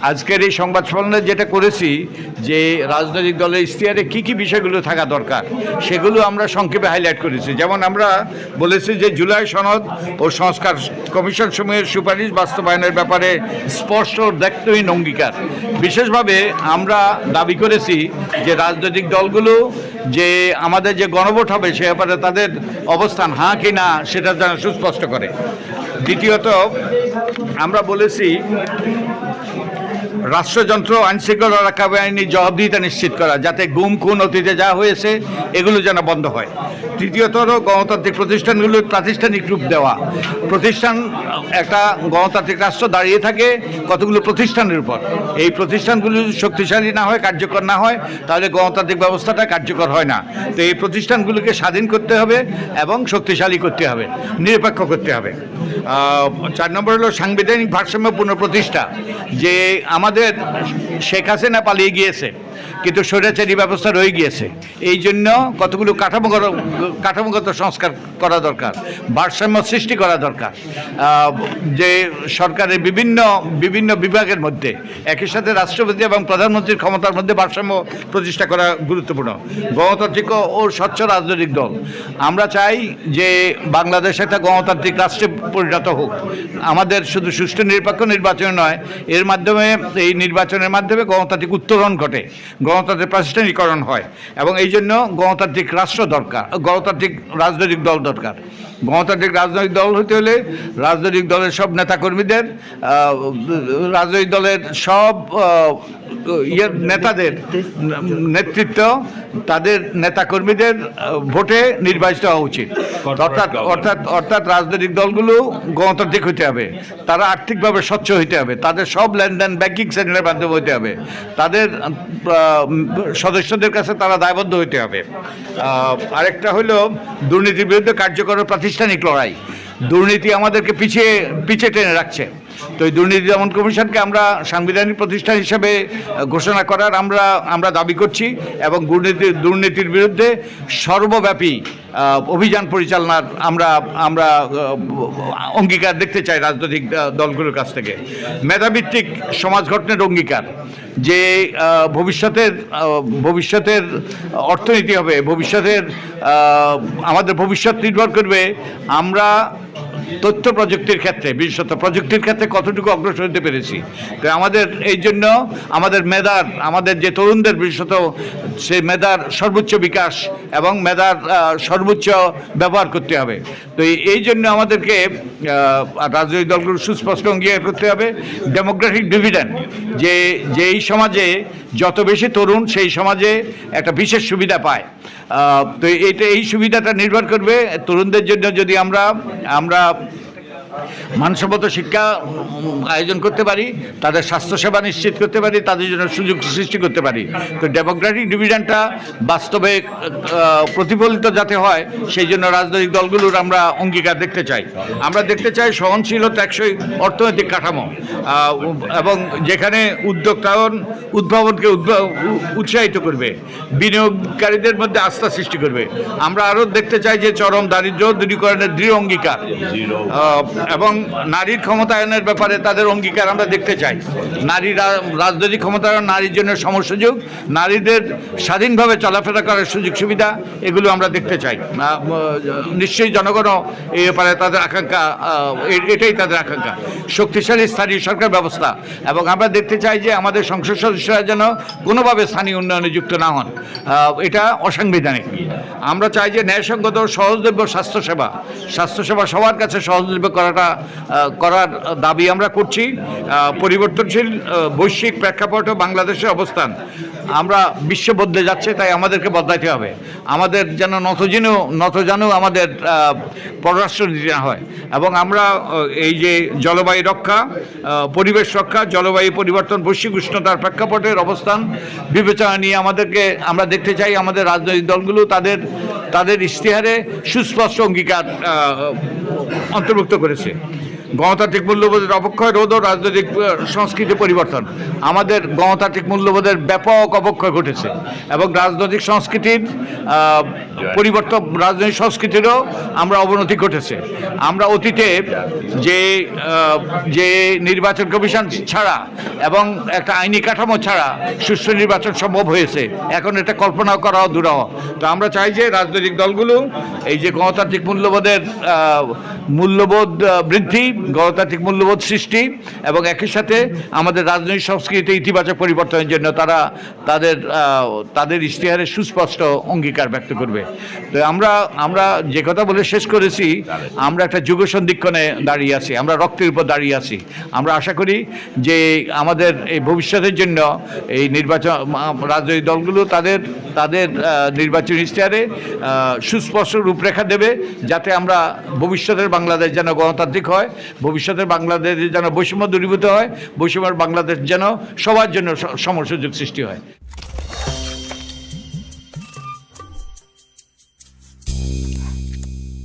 আজকের এই সংবাদ সম্মেলনে যেটা করেছি যে রাজনৈতিক দলের ইশতেহারে কী কী বিষয়গুলো থাকা দরকার সেগুলো আমরা সংক্ষেপে হাইলাইট করেছি। যেমন আমরা বলেছি যে জুলাই সনদ ও সংস্কার কমিশন সমূহের সুপারিশ বাস্তবায়নের ব্যাপারে স্পষ্ট দায়িত্বহীন অঙ্গীকার। বিশেষভাবে আমরা দাবি করেছি যে রাজনৈতিক দলগুলো যে আমাদের যে গণভোট হবে সে ব্যাপারে তাদের অবস্থান হাঁ কি না সেটা যেন সুস্পষ্ট করে। দ্বিতীয়ত আমরা বলেছি রাষ্ট্রযন্ত্র আইনশৃঙ্খলা রক্ষা বাহিনীর জবাবদিহিতা নিশ্চিত করা, যাতে গুম খুন অতীতে যা হয়েছে এগুলো যেন বন্ধ হয়। তৃতীয়তর গণতান্ত্রিক প্রতিষ্ঠানগুলোর প্রাতিষ্ঠানিক রূপ দেওয়া। প্রতিষ্ঠান একটা গণতান্ত্রিক রাষ্ট্র দাঁড়িয়ে থাকে কতগুলো প্রতিষ্ঠানের উপর। এই প্রতিষ্ঠানগুলো যদি শক্তিশালী না হয়, কার্যকর না হয়, তাহলে গণতান্ত্রিক ব্যবস্থাটা কার্যকর হয় না। তো এই প্রতিষ্ঠানগুলোকে স্বাধীন করতে হবে এবং শক্তিশালী করতে হবে, নিরপেক্ষ করতে হবে। 4 নম্বর হলো সাংবিধানিক ভারসাম্য পুনঃপ্রতিষ্ঠা। যে আমাদের শেখ হাসিনা পালিয়ে গিয়েছে কিন্তু স্বৈরাচারী ব্যবস্থা রয়ে গিয়েছে, এই জন্য কতগুলো কাঠামোগত সংস্কার করা দরকার, ভারসাম্য সৃষ্টি করা দরকার। যে সরকারের বিভিন্ন বিভাগের মধ্যে একই সাথে রাষ্ট্রপতি এবং প্রধানমন্ত্রীর ক্ষমতার মধ্যে ভারসাম্য প্রতিষ্ঠা করা গুরুত্বপূর্ণ। গণতান্ত্রিক ও স্বচ্ছ রাজনৈতিক দল, আমরা চাই যে বাংলাদেশ একটা গণতান্ত্রিক রাষ্ট্রে পরিণত হোক। আমাদের শুধু সুষ্ঠু নিরপেক্ষ নির্বাচন নয়, এর মাধ্যমে এই নির্বাচনের মাধ্যমে গণতান্ত্রিক উত্তরণ ঘটে, গণতন্ত্রের প্রাতিষ্ঠানিকরণ হয়, এবং এই জন্য গণতান্ত্রিক রাষ্ট্র দরকার, গণতান্ত্রিক রাজনৈতিক দল দরকার। গণতান্ত্রিক রাজনৈতিক দল হতে হলে রাজনৈতিক দলের সব নেতাকর্মীদের, রাজনৈতিক দলের সব নেতাদের নেতৃত্ব তাদের নেতাকর্মীদের ভোটে নির্বাচিত হওয়া উচিত। অর্থাৎ রাজনৈতিক দলগুলো গণতান্ত্রিক হতে হবে, তারা আর্থিকভাবে স্বচ্ছ হতে হবে, তাদের সব লেনদেন ব্যাংকিং সেক্টরের মাধ্যমে হতে হবে, তাদের সদস্যদের কাছে তারা দায়বদ্ধ হতে হবে। আরেকটা হলো দুর্নীতির বিরুদ্ধে কার্যকর প্রাতিষ্ঠানিক লড়াই। দুর্নীতি আমাদেরকে পিছিয়ে টেনে রাখছে। তো এই দুর্নীতি দমন কমিশনকে আমরা সাংবিধানিক প্রতিষ্ঠান হিসেবে ঘোষণা করার আমরা দাবি করছি, এবং দুর্নীতির বিরুদ্ধে সর্বব্যাপী অভিযান পরিচালনার আমরা অঙ্গীকার দেখতে চাই রাজনৈতিক দলগুলোর কাছ থেকে। মেধাভিত্তিক সমাজ গঠনের অঙ্গীকার, যে ভবিষ্যতের অর্থনীতি হবে, আমাদের ভবিষ্যৎ নির্ভর করবে আমরা তথ্য প্রযুক্তির ক্ষেত্রে, বিশেষত প্রযুক্তির ক্ষেত্রে কতটুকু অগ্রসর হতে পেরেছি। তো আমাদের এই জন্য আমাদের যে তরুণদের, বিশেষত সেই মেধার সর্বোচ্চ বিকাশ এবং মেধার সর্বোচ্চ ব্যবহার করতে হবে। তো এই জন্য আমাদেরকে রাজনৈতিক দলগুলো সুস্পষ্ট অঙ্গীকার করতে হবে। ডেমোক্রেটিক ডিভিডেন্ড, যে এই সমাজে যত বেশি তরুণ সেই সমাজে একটা বিশেষ সুবিধা পায়। তো এই সুবিধাটা নির্ভর করবে তরুণদের জন্য যদি আমরা মানসম্মত শিক্ষা আয়োজন করতে পারি, তাদের স্বাস্থ্যসেবা নিশ্চিত করতে পারি, তাদের জন্য সুযোগ সৃষ্টি করতে পারি। তো ডেমোক্রেটিক ডিভিডেন্ডটা বাস্তবে প্রতিফলিত যাতে হয় সেই জন্য রাজনৈতিক দলগুলোর আমরা অঙ্গীকার দেখতে চাই। আমরা দেখতে চাই সহনশীল ও টেকসই অর্থনৈতিক কাঠামো, এবং যেখানে উদ্ভাবনকে উৎসাহিত করবে, বিনিয়োগকারীদের মধ্যে আস্থা সৃষ্টি করবে। আমরা আরও দেখতে চাই যে চরম দারিদ্র্য দূরীকরণের দৃঢ় অঙ্গীকার, এবং নারীর ক্ষমতায়নের ব্যাপারে তাদের অঙ্গীকার আমরা দেখতে চাই। রাজনৈতিক ক্ষমতায়ন, নারীর জন্য সমসুযোগ, নারীদের স্বাধীনভাবে চলাফেরা করার সুযোগ সুবিধা, এগুলো আমরা দেখতে চাই। নিশ্চয়ই জনগণও এই ব্যাপারে তাদের আকাঙ্ক্ষা, এটাই তাদের আকাঙ্ক্ষা, শক্তিশালী স্থানীয় সরকার ব্যবস্থা। এবং আমরা দেখতে চাই যে আমাদের সংসদ সদস্যরা যেন কোনোভাবে স্থানীয় উন্নয়নে যুক্ত না হন, এটা অসাংবিধানিক। আমরা চাই যে ন্যায়সঙ্গত সহজলভ্য স্বাস্থ্যসেবা সবার কাছে সহজলভ্য করার দাবি আমরা করছি। পরিবর্তনশীল বৈশ্বিক প্রেক্ষাপটে বাংলাদেশের অবস্থান, আমরা বিশ্ব বদলে যাচ্ছে, তাই আমাদেরকে বদলাইতে হবে। আমাদের যেন নতজানু আমাদের পররাষ্ট্রনীতি না হয়, এবং আমরা এই যে জলবায়ু রক্ষা, পরিবেশ রক্ষা, জলবায়ু পরিবর্তন, বৈশ্বিক উষ্ণতার প্রেক্ষাপটের অবস্থান বিবেচনা নিয়ে আমরা দেখতে চাই আমাদের রাজনৈতিক দলগুলো তাদের ইশতেহারে সুস্পষ্ট অঙ্গীকার অন্তর্ভুক্ত করেছে। গণতান্ত্রিক মূল্যবোধের অবক্ষয় রোধ ও রাজনৈতিক সংস্কৃতি পরিবর্তন। আমাদের গণতান্ত্রিক মূল্যবোধের ব্যাপক অবক্ষয় ঘটেছে এবং রাজনৈতিক সংস্কৃতির পরিবর্তন, রাজনৈতিক সংস্কৃতিরও আমরা অবনতি ঘটেছে। আমরা অতীতে যে নির্বাচন কমিশন ছাড়া এবং একটা আইনি কাঠামো ছাড়া সুষ্ঠু নির্বাচন সম্ভব হয়েছে, এখন এটা কল্পনা করাও দুরূহ। তো আমরা চাই যে রাজনৈতিক দলগুলো এই যে গণতান্ত্রিক মূল্যবোধ বৃদ্ধি, গণতান্ত্রিক মূল্যবোধ সৃষ্টি এবং একই সাথে আমাদের রাজনৈতিক সংস্কৃতিতে ইতিবাচক পরিবর্তনের জন্য তারা তাদের ইশতেহারে সুস্পষ্ট অঙ্গীকার ব্যক্ত করবে। তো আমরা যে কথা বলে শেষ করেছি, আমরা একটা যুগ সন্ধিক্ষণে দাঁড়িয়ে আছি, আমরা রক্তের উপর দাঁড়িয়ে আছি। আমরা আশা করি যে আমাদের এই ভবিষ্যতের জন্য এই রাজনৈতিক দলগুলো তাদের নির্বাচনী ইশতেহারে সুস্পষ্ট রূপরেখা দেবে, যাতে আমরা ভবিষ্যতের বাংলাদেশ যেন গণতান্ত্রিক হয়, ভবিষ্যতের বাংলাদেশ যেন বৈষম্য দূরীভূত হয়, বৈষম্যের বাংলাদেশ যেন সবার জন্য সম সুযোগ সৃষ্টি হয়।